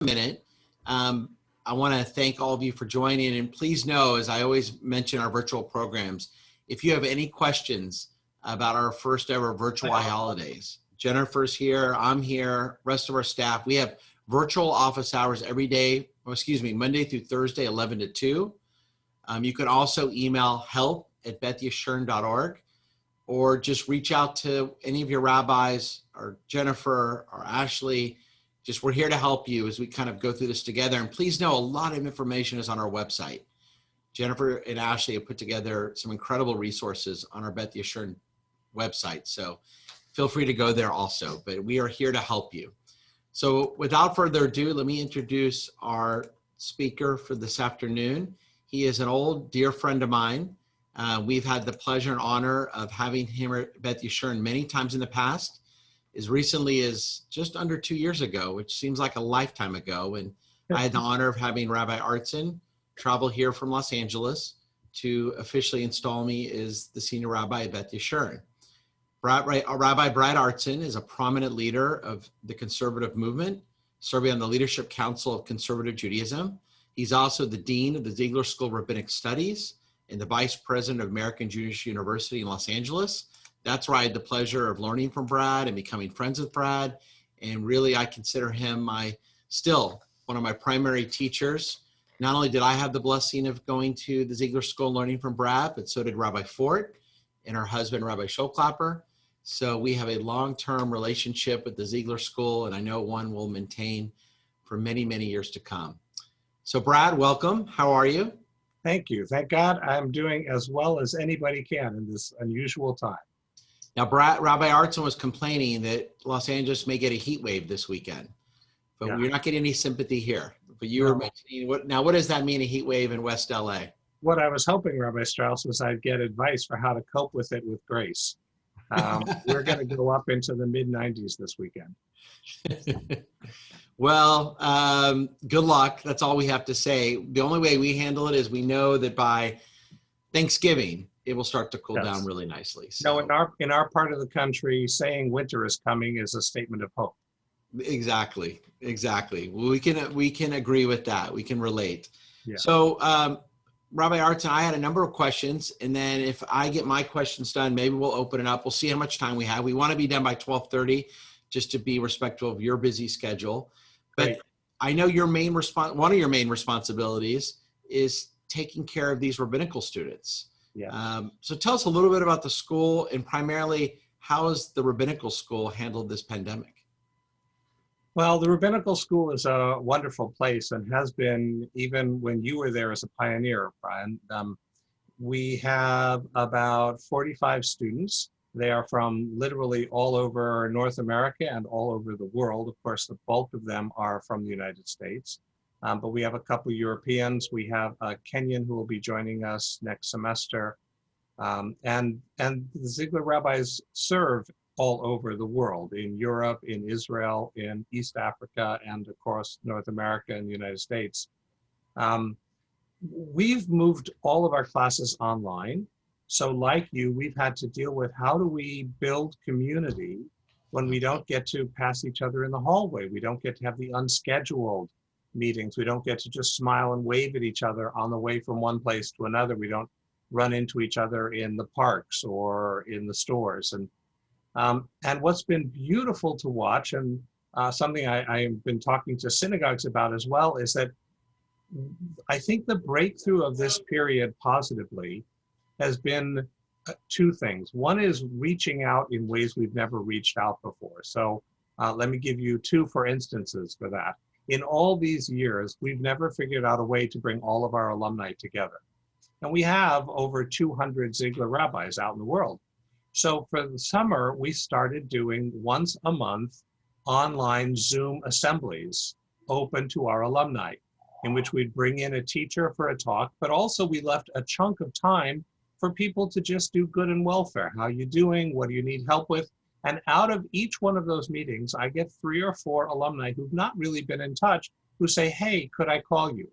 minute, I want to thank all of you for joining. And please know, as I always mention our virtual programs, if you have any questions about our first ever virtual holidays, Jennifer's here, I'm here, rest of our staff. We have virtual office hours every day, Monday through Thursday, 11 to 2. You can also email help@bethyeshurun.org, or just reach out to any of your rabbis or Jennifer or Ashley. We're here to help you as we kind of go through this together. And please know a lot of information is on our website. Jennifer and Ashley have put together some incredible resources on our Beth Yeshurun website. So feel free to go there also, but we are here to help you. So without further ado, let me introduce our speaker for this afternoon. He is an old dear friend of mine. We've had the pleasure and honor of having him at Beth Yeshurun many times in the past, as recently as just under 2 years ago, which seems like a lifetime ago. And I had the honor of having Rabbi Artson travel here from Los Angeles to officially install me as the senior rabbi at Beth Yeshurun. Rabbi Artson is a prominent leader of the conservative movement, serving on the Leadership Council of Conservative Judaism. He's also the dean of the Ziegler School of Rabbinic Studies and the vice president of American Jewish University in Los Angeles. That's where I had the pleasure of learning from Brad and becoming friends with Brad. And really, I consider him still one of my primary teachers. Not only did I have the blessing of going to the Ziegler School and learning from Brad, but so did Rabbi Fort and her husband, Rabbi Scholklapper. So we have a long-term relationship with the Ziegler School, and I know one we'll maintain for many, many years to come. So Brad, welcome. How are you? Thank you. Thank God I'm doing as well as anybody can in this unusual time. Now, Rabbi Artson was complaining that Los Angeles may get a heat wave this weekend, but Yeah. we're not getting any sympathy here. But you were mentioning, what does that mean, a heat wave in West LA? What I was hoping, Rabbi Strauss, was I'd get advice for how to cope with it with grace. We're going to go up into the mid-90s this weekend. Well, good luck. That's all we have to say. The only way we handle it is we know that by Thanksgiving, it will start to cool down really nicely. So. No, in our part of the country, saying winter is coming is a statement of hope. Exactly. Well, we can agree with that. We can relate. Yeah. So, Rabbi Artson, I had a number of questions, and then if I get my questions done, maybe we'll open it up. We'll see how much time we have. We want to be done by 12:30, just to be respectful of your busy schedule. But Great. I know one of your main responsibilities is taking care of these rabbinical students. Yeah. So tell us a little bit about the school, and primarily, how has the rabbinical school handled this pandemic? Well, the rabbinical school is a wonderful place and has been even when you were there as a pioneer, Brian. We have about 45 students. They are from literally all over North America and all over the world. Of course, the bulk of them are from the United States. But we have a couple Europeans. We have a Kenyan who will be joining us next semester. And the Ziegler rabbis serve all over the world, in Europe, in Israel, in East Africa, and of course, North America and the United States. We've moved all of our classes online. So like you, we've had to deal with how do we build community when we don't get to pass each other in the hallway. We don't get to have the unscheduled meetings. We don't get to just smile and wave at each other on the way from one place to another. We don't run into each other in the parks or in the stores. And what's been beautiful to watch, and something I've been talking to synagogues about as well, is that I think the breakthrough of this period positively has been two things. One is reaching out in ways we've never reached out before. So let me give you two for instances for that. In all these years, we've never figured out a way to bring all of our alumni together. And we have over 200 Ziegler rabbis out in the world. So for the summer, we started doing once a month online Zoom assemblies open to our alumni, in which we'd bring in a teacher for a talk, but also we left a chunk of time for people to just do good and welfare. How you doing? What do you need help with? And out of each one of those meetings, I get 3 or 4 alumni who've not really been in touch who say, hey, could I call you?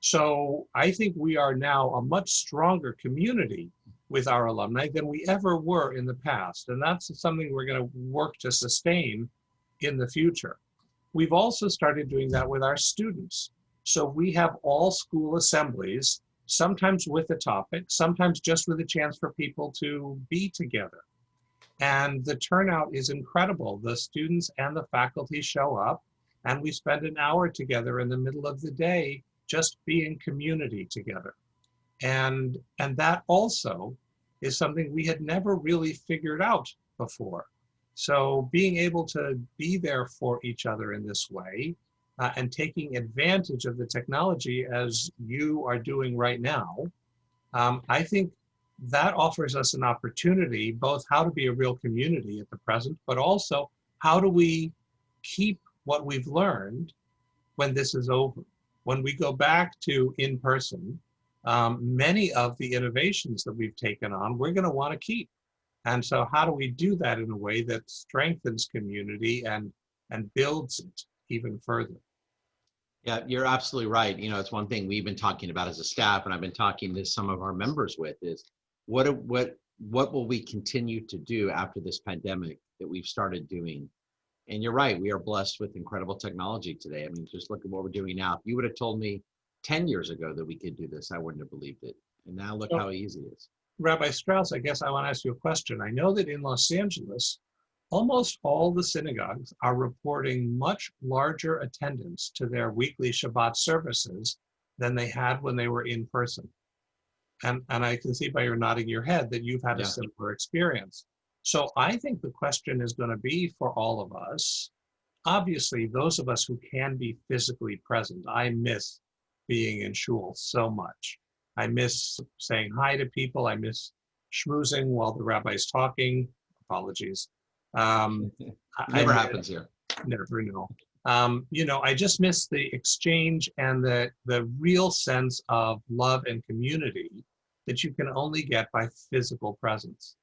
So I think we are now a much stronger community with our alumni than we ever were in the past. And that's something we're going to work to sustain in the future. we've also started doing that with our students. So we have all school assemblies, sometimes with a topic, sometimes just with a chance for people to be together. And the turnout is incredible. The students and the faculty show up, and we spend an hour together in the middle of the day just being community together. And that also is something we had never really figured out before. So being able to be there for each other in this way, and taking advantage of the technology as you are doing right now, I think that offers us an opportunity, both how to be a real community at the present, but also how do we keep what we've learned when this is over? When we go back to in-person, many of the innovations that we've taken on, we're going to want to keep. And so how do we do that in a way that strengthens community and builds it even further? Yeah, you're absolutely right. You know, it's one thing we've been talking about as a staff, and I've been talking to some of our members with, is what will we continue to do after this pandemic that we've started doing? And you're right, we are blessed with incredible technology today. I mean, just look at what we're doing now. If you would have told me 10 years ago that we could do this, I wouldn't have believed it. And now look how easy it is. Rabbi Strauss, I guess I want to ask you a question. I know that in Los Angeles, almost all the synagogues are reporting much larger attendance to their weekly Shabbat services than they had when they were in person. And I can see by your nodding your head that you've had a similar experience. So I think the question is going to be for all of us, obviously those of us who can be physically present. I miss being in shul so much. I miss saying hi to people. I miss schmoozing while the rabbi's talking. Apologies. Never happens here. Never, no. You know, I just miss the exchange and the real sense of love and community that you can only get by physical presence.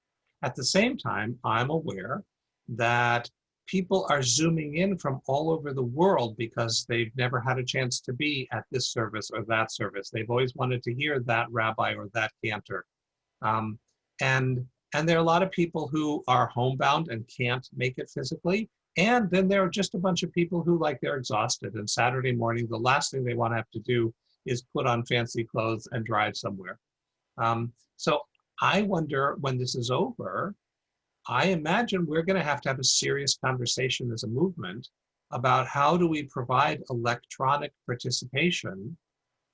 At the same time, I'm aware that people are zooming in from all over the world because they've never had a chance to be at this service or that service. They've always wanted to hear that rabbi or that cantor. And there are a lot of people who are homebound and can't make it physically. And then there are just a bunch of people who, like, they're exhausted, and Saturday morning, the last thing they want to have to do is put on fancy clothes and drive somewhere. So I wonder, when this is over, I imagine we're going to have a serious conversation as a movement about how do we provide electronic participation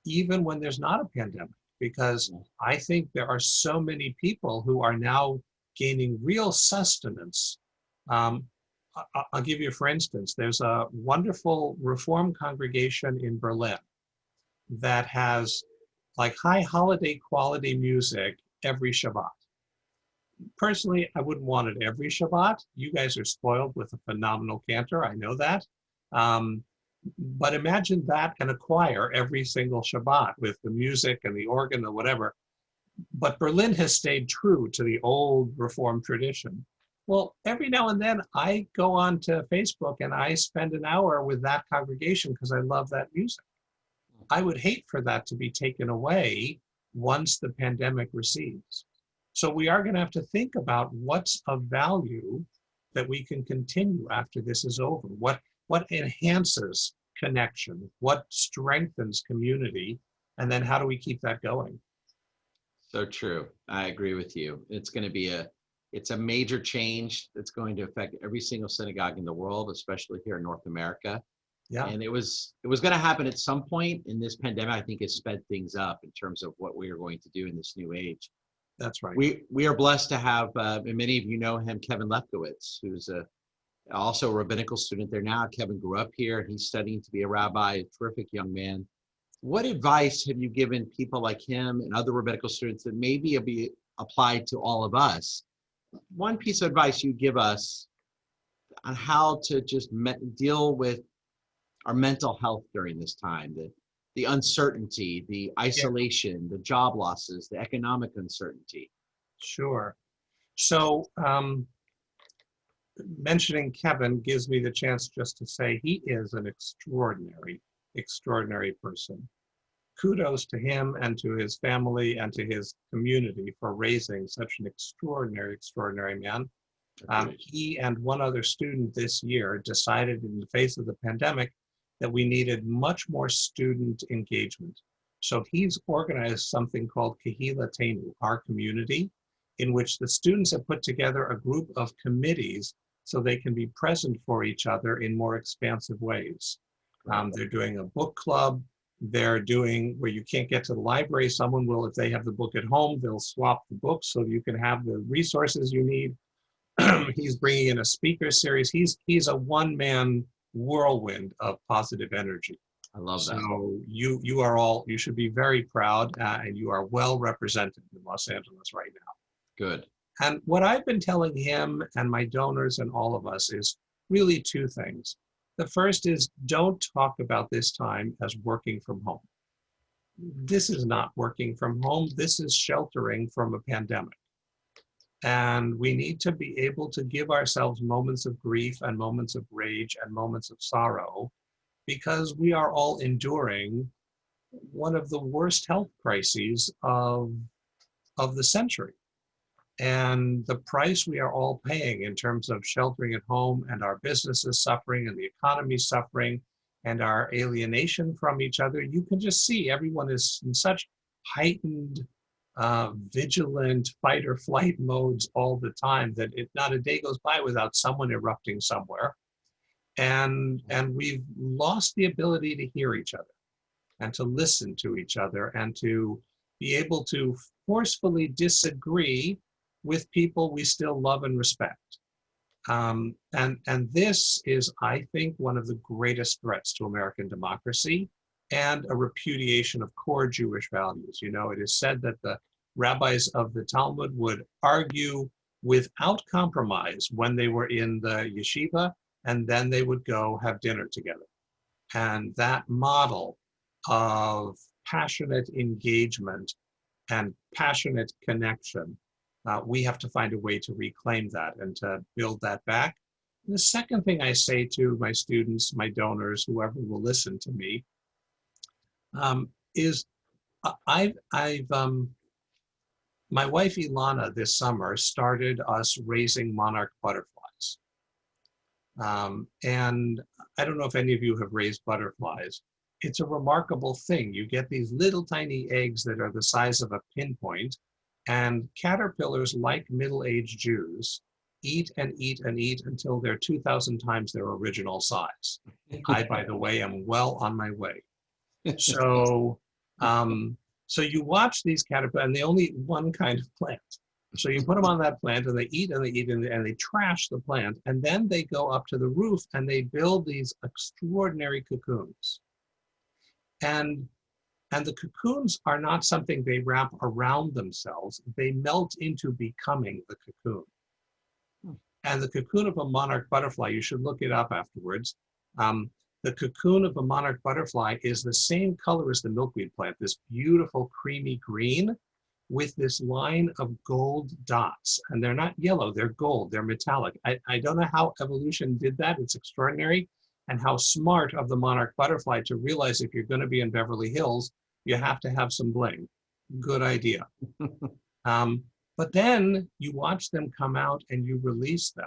even when there's not a pandemic, because I think there are so many people who are now gaining real sustenance. I'll give you, for instance, there's a wonderful Reform congregation in Berlin that has like high holiday quality music every Shabbat. Personally, I wouldn't want it every Shabbat. You guys are spoiled with a phenomenal cantor, I know that. But imagine that and a choir every single Shabbat with the music and the organ or whatever. But Berlin has stayed true to the old Reform tradition. Well, every now and then I go on to Facebook and I spend an hour with that congregation because I love that music. I would hate for that to be taken away once the pandemic recedes. So we are going to have to think about what's of value that we can continue after this is over. What enhances connection? What strengthens community? And then how do we keep that going? So true. I agree with you. It's going to be it's a major change that's going to affect every single synagogue in the world, especially here in North America. Yeah. And it was going to happen at some point in this pandemic. I think it sped things up in terms of what we are going to do in this new age. That's right. We are blessed to have, and many of you know him, Kevin Lefkowitz, who's also a rabbinical student there now. Kevin grew up here, and he's studying to be a rabbi, a terrific young man. What advice have you given people like him and other rabbinical students that maybe be applied to all of us? One piece of advice you give us on how to just deal with our mental health during this time, the uncertainty, the isolation, the job losses, the economic uncertainty. Sure. So mentioning Kevin gives me the chance just to say he is an extraordinary, extraordinary person. Kudos to him and to his family and to his community for raising such an extraordinary, extraordinary man. He and one other student this year decided in the face of the pandemic that we needed much more student engagement. So he's organized something called Kehila Tenu, our community, in which the students have put together a group of committees so they can be present for each other in more expansive ways. They're doing a book club. They're doing where you can't get to the library. Someone will, if they have the book at home, they'll swap the books so you can have the resources you need. He's bringing in a speaker series. He's a one-man whirlwind of positive energy. I love that. So you should be very proud, and you are well represented in Los Angeles right now. Good. And what I've been telling him and my donors and all of us is really two things. The first is, don't talk about this time as working from home. This is not working from home. This is sheltering from a pandemic. And we need to be able to give ourselves moments of grief and moments of rage and moments of sorrow, because we are all enduring one of the worst health crises of the century. And the price we are all paying in terms of sheltering at home, and our businesses suffering and the economy suffering and our alienation from each other, you can just see everyone is in such heightened, vigilant fight or flight modes all the time that not a day goes by without someone erupting somewhere. And we've lost the ability to hear each other and to listen to each other and to be able to forcefully disagree with people we still love and respect. And this is, I think, one of the greatest threats to American democracy and a repudiation of core Jewish values. You know, it is said that the rabbis of the Talmud would argue without compromise when they were in the yeshiva, and then they would go have dinner together. And that model of passionate engagement and passionate connection, we have to find a way to reclaim that and to build that back. And the second thing I say to my students, my donors, whoever will listen to me, is my wife Ilana this summer started us raising monarch butterflies. And I don't know if any of you have raised butterflies. It's a remarkable thing. You get these little tiny eggs that are the size of a pinpoint, and caterpillars, like middle-aged Jews, eat and eat and eat until they're 2,000 times their original size. I, by the way, am well on my way. So, so you watch these caterpillars, and they only eat one kind of plant. So you put them on that plant, and they eat and they eat and they trash the plant, and then they go up to the roof and they build these extraordinary cocoons. And the cocoons are not something they wrap around themselves. They melt into becoming the cocoon. And the cocoon of a monarch butterfly, you should look it up afterwards. The cocoon of a monarch butterfly is the same color as the milkweed plant, this beautiful creamy green with this line of gold dots. And they're not yellow, they're gold, they're metallic. I don't know how evolution did that. It's extraordinary. And how smart of the monarch butterfly to realize if you're going to be in Beverly Hills, you have to have some bling. Good idea. But then you watch them come out and you release them.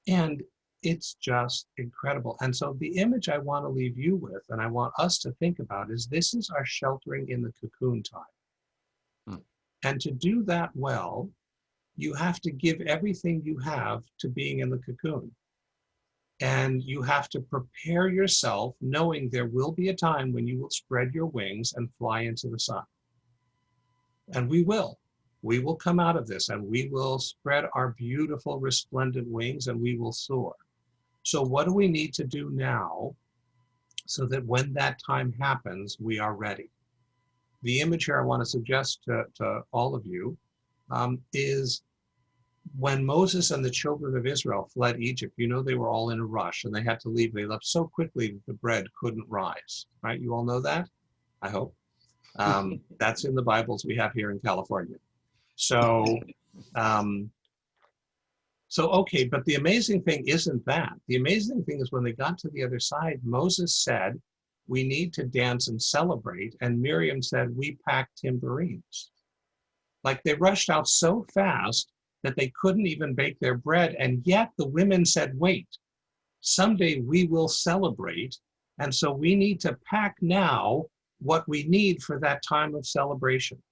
And it's just incredible. And so the image I want to leave you with, and I want us to think about, is this is our sheltering in the cocoon time. And to do that well, you have to give everything you have to being in the cocoon. And you have to prepare yourself knowing there will be a time when you will spread your wings and fly into the sun. And we will. We will come out of this and we will spread our beautiful resplendent wings and we will soar. So what do we need to do now so that when that time happens, we are ready? The image here I want to suggest to all of you is when Moses and the children of Israel fled Egypt. You know, they were all in a rush and they had to leave. They left so quickly that the bread couldn't rise, right? You all know that, I hope. That's in the Bibles we have here in California. So, okay, but the amazing thing isn't that. The amazing thing is when they got to the other side, Moses said, we need to dance and celebrate. And Miriam said, we packed tambourines. Like they rushed out so fast that they couldn't even bake their bread. And yet the women said, wait, someday we will celebrate. And so we need to pack now what we need for that time of celebration.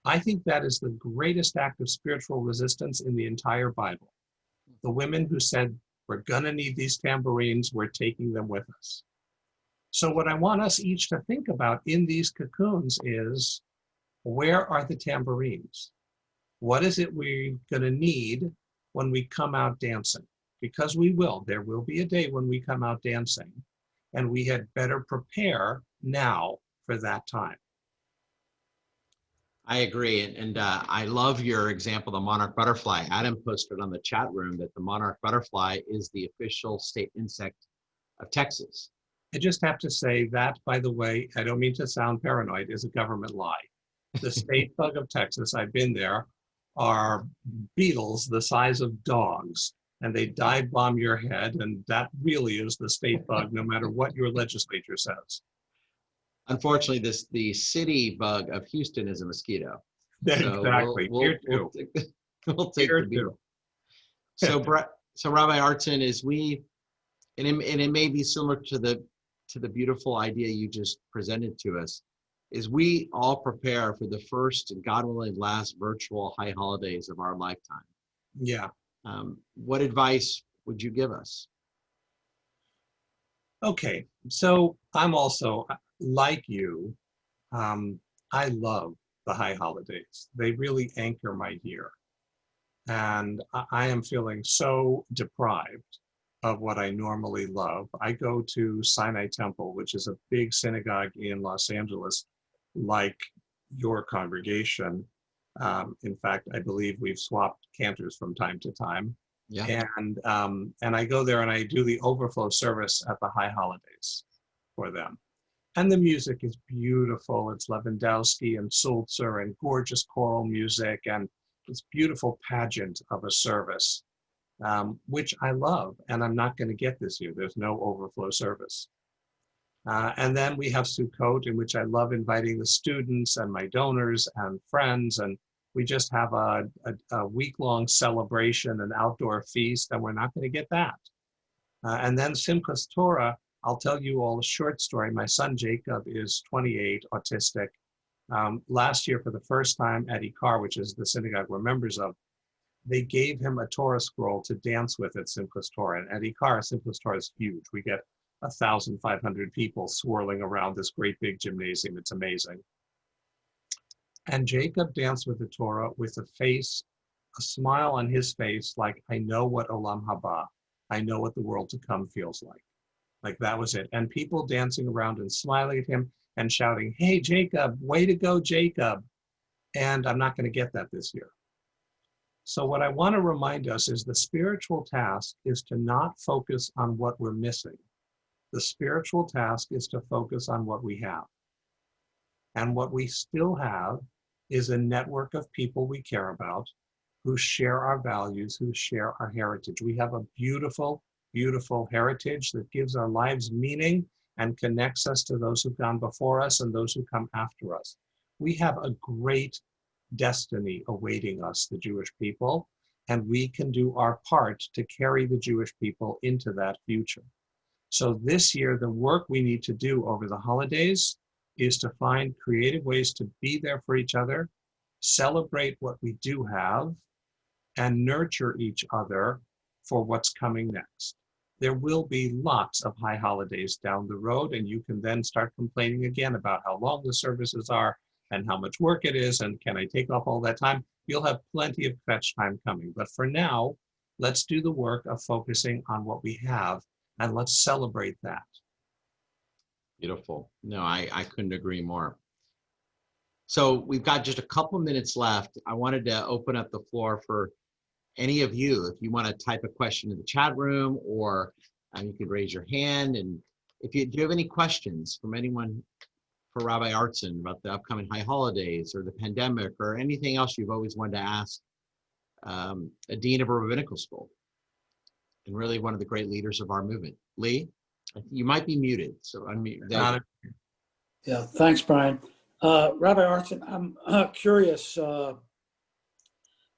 I think that is the greatest act of spiritual resistance in the entire Bible. The women who said, we're gonna need these tambourines, we're taking them with us. So what I want us each to think about in these cocoons is, where are the tambourines? What is it we're gonna need when we come out dancing? Because there will be a day when we come out dancing, and we had better prepare now for that time. I agree. And I love your example, the monarch butterfly. Adam posted on the chat room that the monarch butterfly is the official state insect of Texas. I just have to say that, by the way, I don't mean to sound paranoid, is a government lie. The state bug of Texas, I've been there, are beetles the size of dogs, and they dive bomb your head, and that really is the state bug, no matter what your legislature says. Unfortunately, the city bug of Houston is a mosquito. Exactly. We'll take the beetle. So Rabbi Artson, and it may be similar to the beautiful idea you just presented to us, is we all prepare for the first and God willing last virtual high holidays of our lifetime. Yeah. What advice would you give us? Okay, so I'm also, like you, I love the high holidays. They really anchor my year. And I am feeling so deprived of what I normally love. I go to Sinai Temple, which is a big synagogue in Los Angeles, like your congregation. In fact, I believe we've swapped cantors from time to time. Yeah. And I go there and I do the overflow service at the high holidays for them. And the music is beautiful. It's Lewandowski and Sulzer and gorgeous choral music and this beautiful pageant of a service, which I love. And I'm not going to get this year. There's no overflow service. And then we have Sukkot, in which I love inviting the students and my donors and friends, and we just have a week-long celebration, an outdoor feast, and we're not going to get that. And then Simchas Torah, I'll tell you all a short story. My son Jacob is 28, autistic. Last year, for the first time at Ikar, which is the synagogue we're members of, they gave him a Torah scroll to dance with at Simchas Torah. And at Ikar, Simchas Torah is huge. We get 1,500 people swirling around this great big gymnasium. It's amazing. And Jacob danced with the Torah with a smile on his face, like, I know what Olam Haba, I know what the world to come feels like. Like, that was it. And people dancing around and smiling at him and shouting, hey, Jacob, way to go, Jacob. And I'm not going to get that this year. So what I want to remind us is the spiritual task is to not focus on what we're missing. The spiritual task is to focus on what we have. And what we still have is a network of people we care about, who share our values, who share our heritage. We have a beautiful, beautiful heritage that gives our lives meaning and connects us to those who've gone before us and those who come after us. We have a great destiny awaiting us, the Jewish people, and we can do our part to carry the Jewish people into that future. So this year, the work we need to do over the holidays is to find creative ways to be there for each other, celebrate what we do have, and nurture each other for what's coming next. There will be lots of high holidays down the road, and you can then start complaining again about how long the services are and how much work it is, and can I take off all that time? You'll have plenty of fetch time coming. But for now, let's do the work of focusing on what we have, and let's celebrate that. Beautiful. No, I couldn't agree more. So we've got just a couple minutes left. I wanted to open up the floor for any of you. If you want to type a question in the chat room, or you could raise your hand. And do you have any questions from anyone for Rabbi Artson about the upcoming high holidays or the pandemic or anything else you've always wanted to ask a dean of a rabbinical school and really one of the great leaders of our movement? Lee, you might be muted, so unmute. Yeah, thanks, Brian. Rabbi Artson, I'm curious.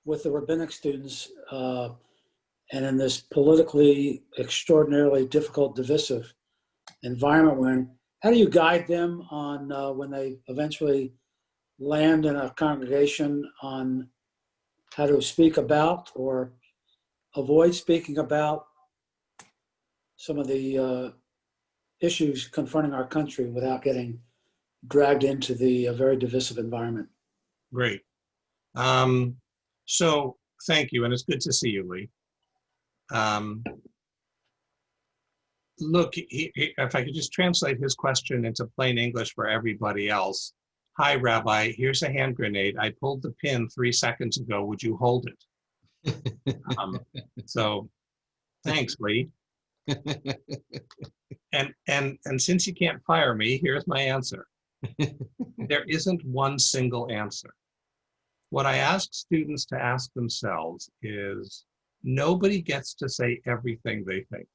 with the rabbinic students, and in this politically extraordinarily difficult, divisive environment we're in, how do you guide them on when they eventually land in a congregation on how to speak about or avoid speaking about some of the issues confronting our country without getting dragged into the very divisive environment? Great. So thank you, and it's good to see you, Lee. Look, if I could just translate his question into plain English for everybody else. Hi, Rabbi, here's a hand grenade. I pulled the pin 3 seconds ago. Would you hold it? So thanks, Lee. And since you can't fire me, here's my answer. There isn't one single answer. What I ask students to ask themselves is, nobody gets to say everything they think.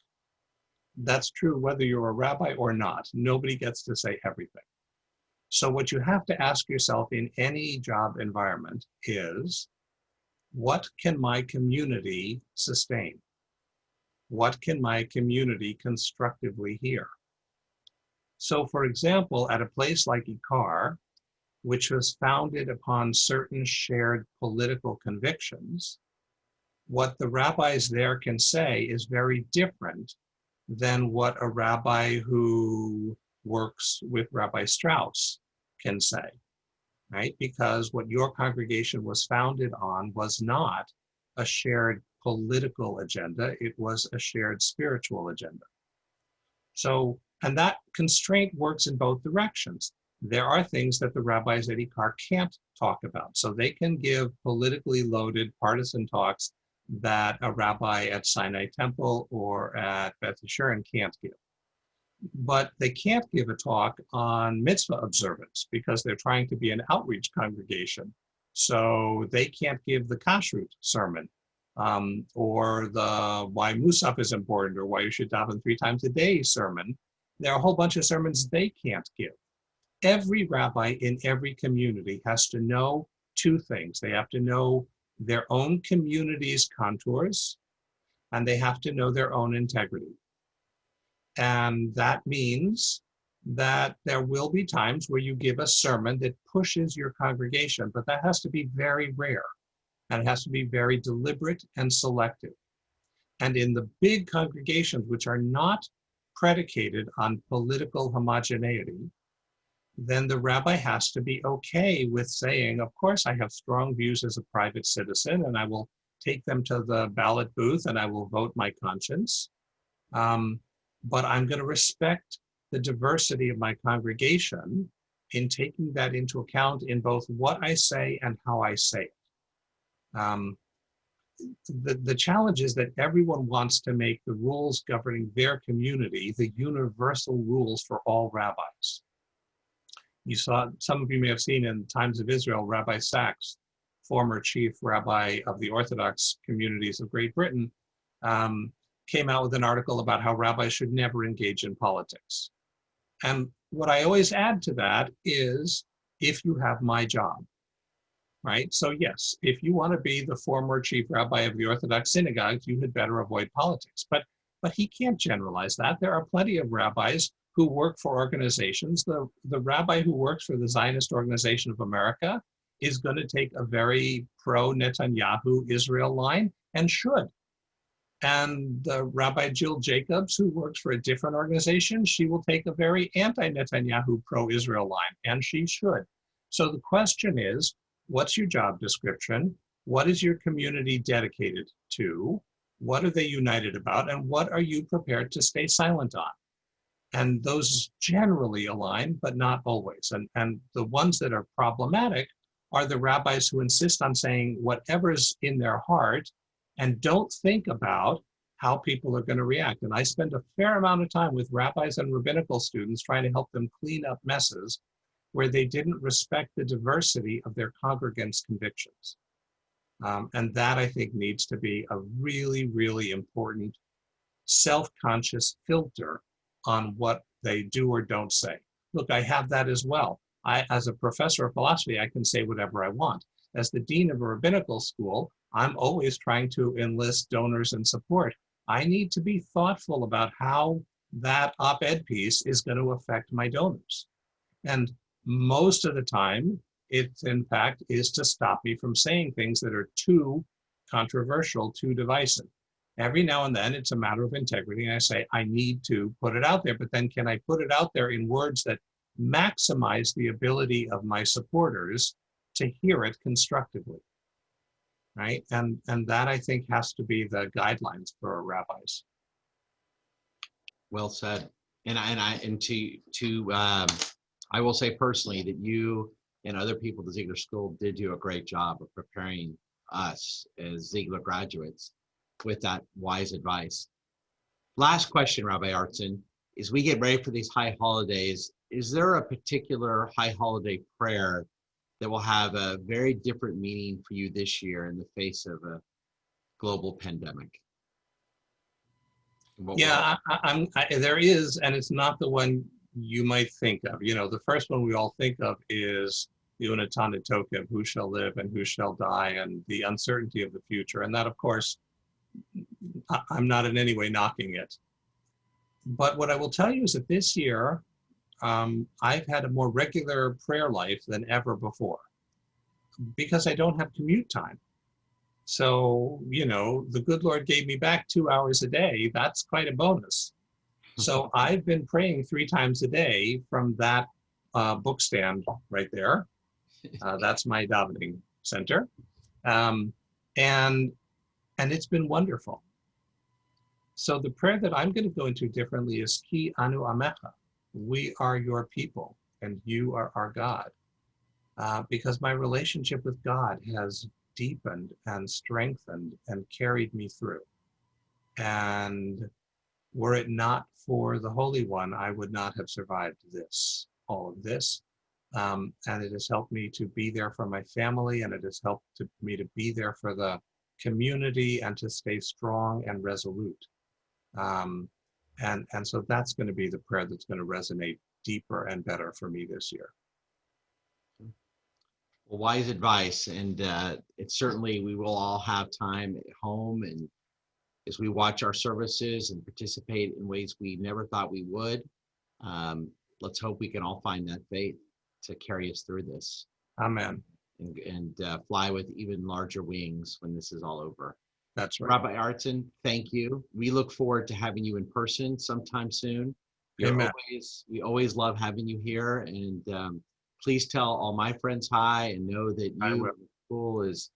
That's true whether you're a rabbi or not. Nobody gets to say everything. So what you have to ask yourself in any job environment is, what can my community sustain? What can my community constructively hear? So for example, at a place like Ikar, which was founded upon certain shared political convictions, what the rabbis there can say is very different than what a rabbi who works with Rabbi Strauss can say, right? Because what your congregation was founded on was not a shared political agenda, it was a shared spiritual agenda. So, and that constraint works in both directions. There are things that the rabbis at Ikar can't talk about. So they can give politically loaded partisan talks that a rabbi at Sinai Temple or at Beth Yeshurun can't give. But they can't give a talk on mitzvah observance because they're trying to be an outreach congregation. So they can't give the kashrut sermon or the why Musaf is important or why you should daven 3 times a day sermon. There are a whole bunch of sermons they can't give. Every rabbi in every community has to know 2 things. They have to know their own community's contours, and they have to know their own integrity. And that means that there will be times where you give a sermon that pushes your congregation, but that has to be very rare, and it has to be very deliberate and selective. And in the big congregations, which are not predicated on political homogeneity, then the rabbi has to be okay with saying, of course, I have strong views as a private citizen, and I will take them to the ballot booth and I will vote my conscience. But I'm going to respect the diversity of my congregation in taking that into account in both what I say and how I say it. The challenge is that everyone wants to make the rules governing their community the universal rules for all rabbis. You saw, some of you may have seen in Times of Israel, Rabbi Sachs, former chief rabbi of the Orthodox communities of Great Britain, came out with an article about how rabbis should never engage in politics. And what I always add to that is, if you have my job, right? So yes, if you want to be the former chief rabbi of the Orthodox synagogues, you had better avoid politics. But he can't generalize that. There are plenty of rabbis who work for organizations. The rabbi who works for the Zionist Organization of America is going to take a very pro-Netanyahu Israel line, and should. And the Rabbi Jill Jacobs, who works for a different organization, she will take a very anti-Netanyahu pro-Israel line, and she should. So the question is, what's your job description? What is your community dedicated to? What are they united about? And what are you prepared to stay silent on? And those generally align, but not always. And the ones that are problematic are the rabbis who insist on saying whatever's in their heart and don't think about how people are going to react. And I spend a fair amount of time with rabbis and rabbinical students trying to help them clean up messes where they didn't respect the diversity of their congregants' convictions. And that, I think, needs to be a really, really important self-conscious filter on what they do or don't say. Look, I have that as well. As a professor of philosophy, I can say whatever I want. As the dean of a rabbinical school, I'm always trying to enlist donors and support. I need to be thoughtful about how that op-ed piece is going to affect my donors. And most of the time, it in fact is to stop me from saying things that are too controversial, too divisive. Every now and then it's a matter of integrity. And I say, I need to put it out there, but then can I put it out there in words that maximize the ability of my supporters to hear it constructively, right? And that I think has to be the guidelines for rabbis. Well said. I will say personally that you and other people at the Ziegler School did do a great job of preparing us as Ziegler graduates with that wise advice. Last question, Rabbi Artson, as we get ready for these high holidays, is there a particular high holiday prayer that will have a very different meaning for you this year in the face of a global pandemic? Yeah, there is, and it's not the one you might think of. You know, the first one we all think of is the Unatana Tokev, who shall live and who shall die, and the uncertainty of the future. And that, of course, I'm not in any way knocking it. But what I will tell you is that this year, I've had a more regular prayer life than ever before because I don't have commute time. So, you know, the good Lord gave me back 2 hours a day. That's quite a bonus. So I've been praying 3 times a day from that book stand right there. That's my davening center. And it's been wonderful. So the prayer that I'm going to go into differently is Ki anu amecha. We are your people and you are our God. Because my relationship with God has deepened and strengthened and carried me through. And were it not for the Holy One, I would not have survived all of this. And it has helped me to be there for my family, and it has helped me to be there for the community and to stay strong and resolute. And so that's going to be the prayer that's going to resonate deeper and better for me this year. Well, wise advice, and it's certainly we will all have time at home, and as we watch our services and participate in ways we never thought we would, let's hope we can all find that faith to carry us through this. Amen. And fly with even larger wings when this is all over. That's right. Rabbi Artson, thank you. We look forward to having you in person sometime soon. Amen. We always love having you here, and please tell all my friends hi, and know that you and the school is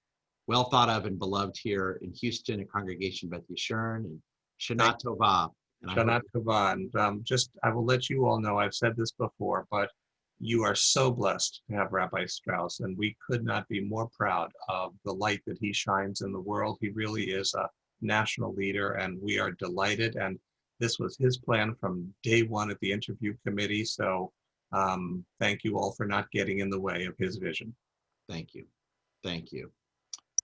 well thought of and beloved here in Houston at Congregation Beth Yeshurun, and Shana Tova. Shana Tova. And I will let you all know, I've said this before, but you are so blessed to have Rabbi Strauss, and we could not be more proud of the light that he shines in the world. He really is a national leader, and we are delighted. And this was his plan from day one at the interview committee. So thank you all for not getting in the way of his vision. Thank you. Thank you.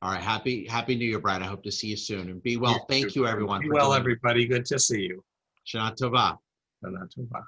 All right. Happy New Year, Brad. I hope to see you soon, and be well. Thank you, everyone. Be well, everybody. Good to see you. Shana Tova. Shana Tova.